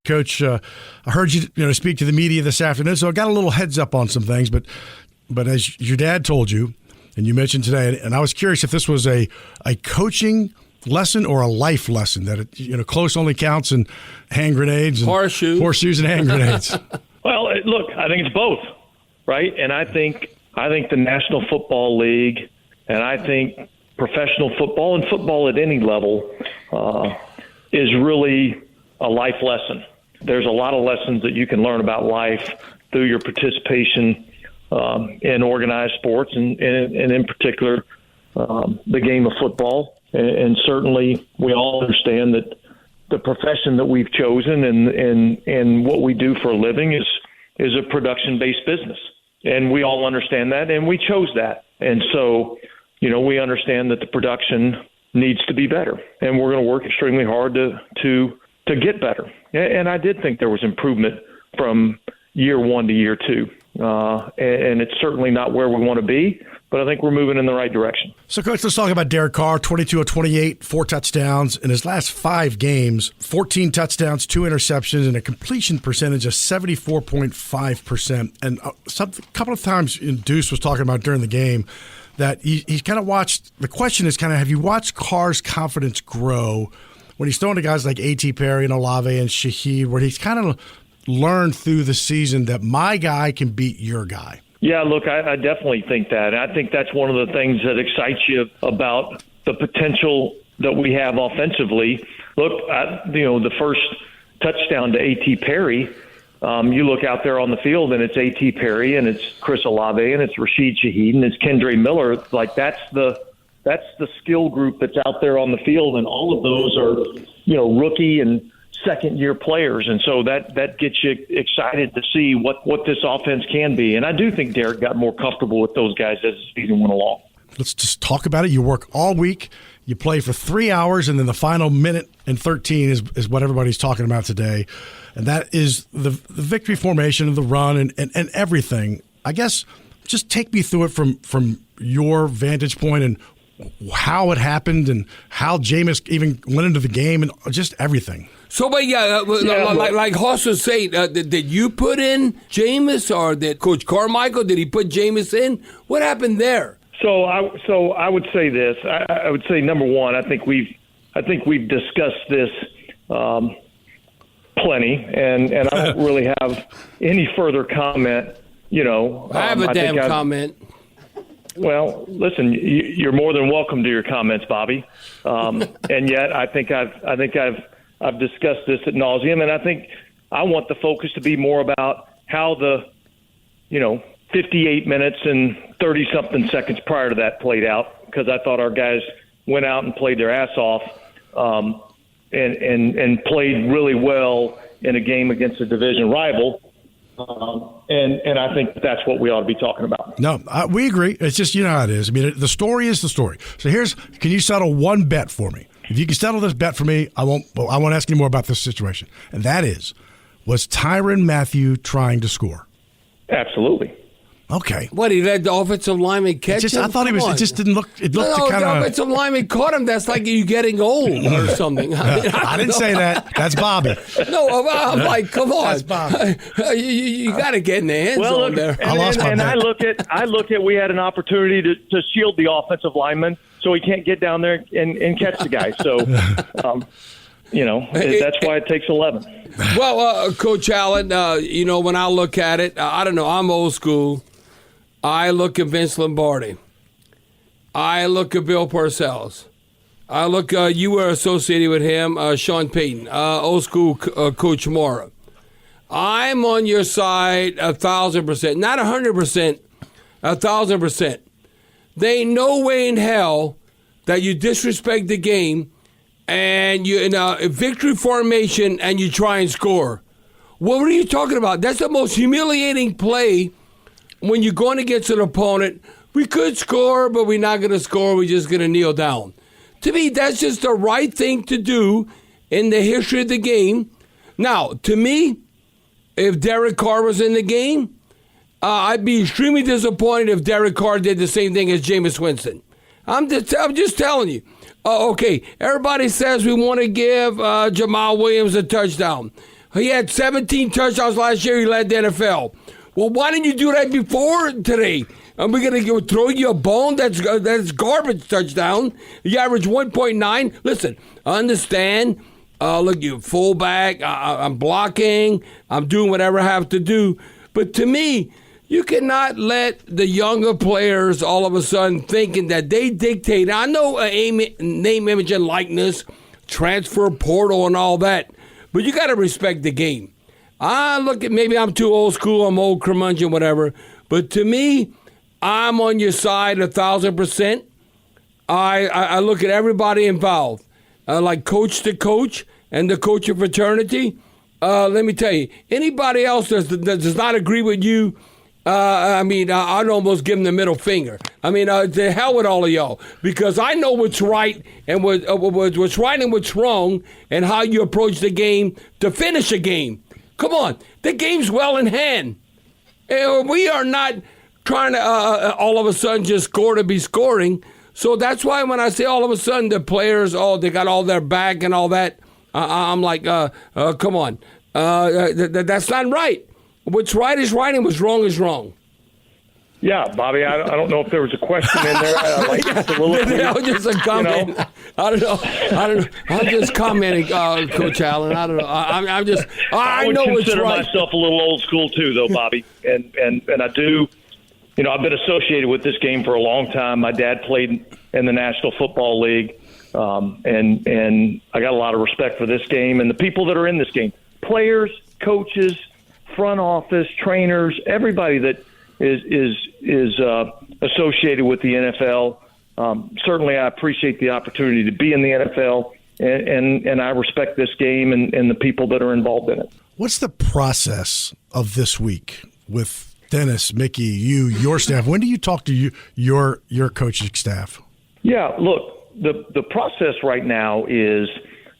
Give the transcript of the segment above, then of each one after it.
Coach, I heard you speak to the media this afternoon, so I got a little heads up on some things. But as your dad told you, and you mentioned today, and I was curious if this was a coaching lesson or a life lesson, that close only counts and hand grenades and horseshoes and hand grenades. Well, look, I think it's both, right? And I think the National Football League, and I think professional football and football at any level is really a life lesson. There's a lot of lessons that you can learn about life through your participation in organized sports, and in particular the game of football. And certainly we all understand that the profession that we've chosen and what we do for a living is a production-based business. And we all understand that, and we chose that. And so, we understand that the production needs to be better, and we're going to work extremely hard to get better. And I did think there was improvement from year one to year two. And it's certainly not where we want to be, but I think we're moving in the right direction. So, Coach, let's talk about Derek Carr, 22 of 28, 4 touchdowns. In his last 5 games, 14 touchdowns, 2 interceptions, and a completion percentage of 74.5%. And a couple of times Deuce was talking about during the game that he's kind of watched – the question is kind of, have you watched Carr's confidence grow when he's throwing to guys like A.T. Perry and Olave and Shaheed, where he's kind of learned through the season that my guy can beat your guy? Yeah, look, I definitely think that. I think that's one of the things that excites you about the potential that we have offensively. Look, the first touchdown to A.T. Perry, you look out there on the field and it's A.T. Perry and it's Chris Olave and it's Rashid Shaheed and it's Kendre Miller. Like that's the skill group that's out there on the field, and all of those are, rookie and second-year players, and so that gets you excited to see what this offense can be. And I do think Derek got more comfortable with those guys as the season went along. Let's just talk about it. You work all week, you play for 3 hours, and then the final minute and 13 is what everybody's talking about today, and that is the victory formation of the run and everything. I guess just take me through it from your vantage point and how it happened and how Jameis even went into the game and just everything. So, but like Hoss was saying, did you put in Jameis, or did Coach Carmichael, did he put Jameis in? What happened there? So I would say this. I would say, number one, I think we've discussed this plenty, and I don't really have any further comment. I have a damn comment. Well, listen, you're more than welcome to your comments, Bobby. And yet, I think I've discussed this ad nauseum, and I think I want the focus to be more about how the 58 minutes and 30-something seconds prior to that played out, because I thought our guys went out and played their ass off and played really well in a game against a division rival. And I think that's what we ought to be talking about. No, we agree. It's just, how it is. I mean, the story is the story. So can you settle one bet for me? If you can settle this bet for me, I won't ask you more about this situation. And that is, was Tyrann Mathieu trying to score? Absolutely. Okay. What, he let the offensive lineman catch him? I thought it just didn't look. It looked kind of. The offensive lineman caught him. That's like you getting old or something. I didn't say that. That's Bobby. No, I'm like, come on. That's Bobby. You got to get in the end zone there. And I look at we had an opportunity to shield the offensive lineman so he can't get down there and catch the guy. So, that's why it takes 11. Well, Coach Allen, when I look at it, I don't know. I'm old school. I look at Vince Lombardi. I look at Bill Parcells. I look, you were associated with him, Sean Payton, old school Coach Mora. I'm on your side 1,000%, not 100%, 1,000%. There ain't no way in hell that you disrespect the game and you in a victory formation and you try and score. What are you talking about? That's the most humiliating play. When you're going against an opponent, we could score, but we're not going to score. We're just going to kneel down. To me, that's just the right thing to do in the history of the game. Now, to me, if Derek Carr was in the game, I'd be extremely disappointed if Derek Carr did the same thing as Jameis Winston. I'm just telling you. Okay, everybody says we want to give Jamal Williams a touchdown. He had 17 touchdowns last year. He led the NFL. Well, why didn't you do that before today? Are we going to throw you a bone? That's garbage touchdown. You average 1.9. Listen, I understand. Look, you fullback. I'm blocking. I'm doing whatever I have to do. But to me, you cannot let the younger players all of a sudden thinking that they dictate. I know name, image, and likeness, transfer portal, and all that. But you got to respect the game. Look at, maybe I'm too old school, I'm old curmudgeon, whatever. But to me, I'm on your side 1,000%. I look at everybody involved, like coach to coach and the coaching fraternity. Let me tell you, anybody else that does not agree with you, I'd almost give them the middle finger. To hell with all of y'all, because I know what's right and what's right and what's wrong, and how you approach the game to finish a game. Come on, the game's well in hand. We are not trying to all of a sudden just score to be scoring. So that's why when I say all of a sudden the players, they got all their back and all that, I'm like, come on. That's not right. What's right is right and what's wrong is wrong. Yeah, Bobby, I don't know if there was a question in there. Just a comment. You know? I don't know. I'm just commenting, Coach Allen. I don't know. I know what's right. I would consider myself a little old school too, though, Bobby. And I do. I've been associated with this game for a long time. My dad played in the National Football League, and I got a lot of respect for this game and the people that are in this game. Players, coaches, front office, trainers, everybody that is associated with the NFL. Certainly, I appreciate the opportunity to be in the NFL, and I respect this game and the people that are involved in it. What's the process of this week with Dennis, Mickey, your staff? When do you talk to your coaching staff? Yeah, look, the process right now is,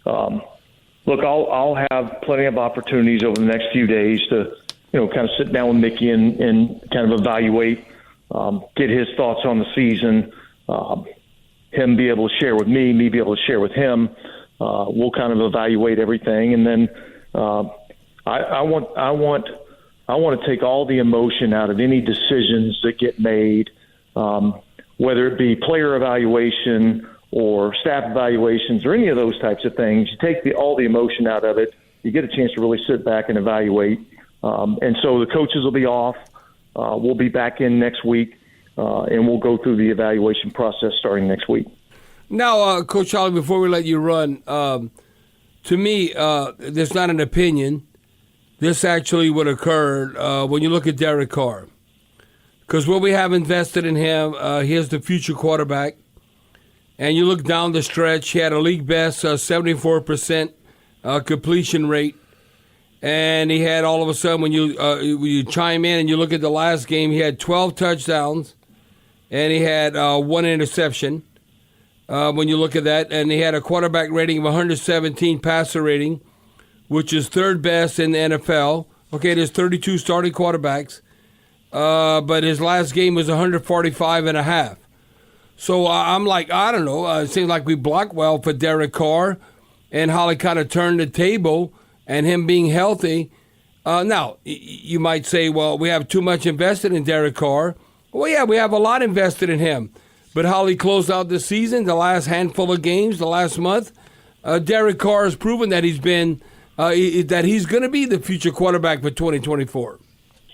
I'll have plenty of opportunities over the next few days to kind of sit down with Mickey and kind of evaluate, get his thoughts on the season, him be able to share with me be able to share with him. We'll kind of evaluate everything, and then I want to take all the emotion out of any decisions that get made, whether it be player evaluation or staff evaluations or any of those types of things. You take all the emotion out of it. You get a chance to really sit back and evaluate. And so the coaches will be off. We'll be back in next week, and we'll go through the evaluation process starting next week. Now, Coach Charlie, before we let you run, to me, there's not an opinion. This actually what occurred when you look at Derek Carr. Because what we have invested in him, he is the future quarterback. And you look down the stretch, he had a league best 74% completion rate. And he had all of a sudden, when you chime in and you look at the last game, he had 12 touchdowns and he had one interception. When you look at that, and he had a quarterback rating of 117 passer rating, which is third best in the NFL. Okay, there's 32 starting quarterbacks, but his last game was 145.5. So I'm like, I don't know. It seems like we blocked well for Derek Carr and how he kind of turned the table and him being healthy. Now, you might say, well, we have too much invested in Derek Carr. Well, yeah, we have a lot invested in him. But how he closed out the season, the last handful of games, the last month, Derek Carr has proven that he's been that he's going to be the future quarterback for 2024.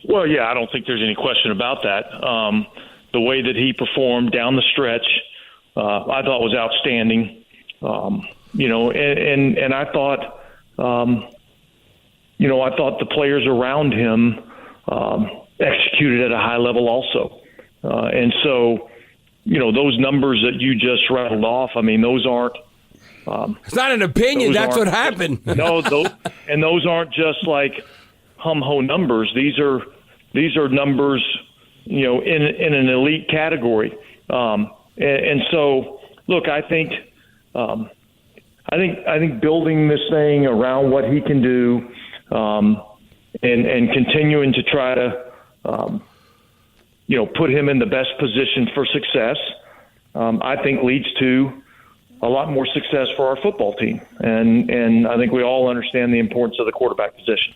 Well, yeah, I don't think there's any question about that. The way that he performed down the stretch, I thought was outstanding. And I thought, I thought the players around him executed at a high level also. And so, those numbers that you just rattled off, those aren't. It's not an opinion. That's what happened. No, those aren't just like hum-ho numbers. These are numbers, in an elite category. And so, look, I think building this thing around what he can do, and continuing to try to, put him in the best position for success, I think leads to a lot more success for our football team. And I think we all understand the importance of the quarterback position.